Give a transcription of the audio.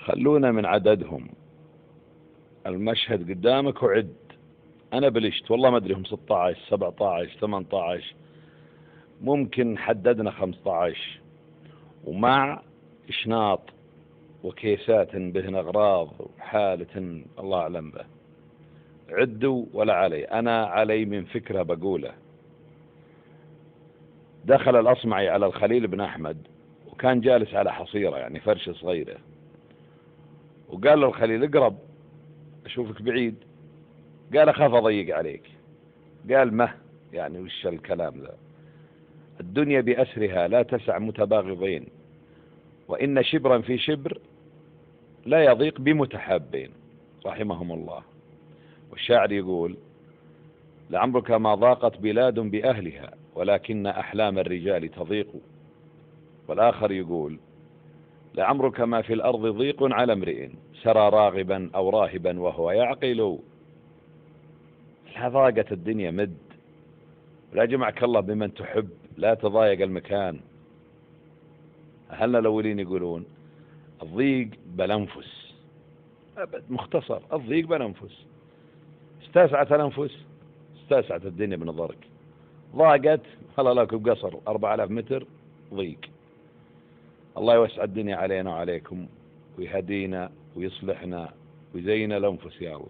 خلونا من عددهم. المشهد قدامك وعد. أنا بلشت والله ما أدري هم 16 17 18، ممكن حددنا 15، ومع إشناط وكيسات بهن أغراض وحالة الله أعلم به. عدوا ولا علي، أنا علي من فكرة بقوله. دخل الأصمعي على الخليل بن أحمد وكان جالس على حصيرة يعني فرشة صغيرة، وقال له الخليل اقرب أشوفك بعيد. قال أخاف أضيق عليك. قال مه يعني وش الكلام ذا؟ الدنيا بأسرها لا تسع متباغضين، وإن شبرا في شبر لا يضيق بمتحابين رحمهم الله. والشاعر يقول لعمرك ما ضاقت بلاد بأهلها ولكن أحلام الرجال تضيق. والآخر يقول لعمرك ما في الأرض ضيق على امرئ سرى راغبا أو راهبا وهو يعقل. ضاقت الدنيا مد، لا جمعك الله بمن تحب لا تضايق المكان. أهلنا الأولين يقولون الضيق بالأنفس. مختصر الضيق بالأنفس. استاسعت الأنفس استاسعت الدنيا بنظرك. ضاقت هلا لك بقصر 4000 متر ضيق. الله يوسع الدنيا علينا وعليكم ويهدينا ويصلحنا ويزين الأنفس يا الله.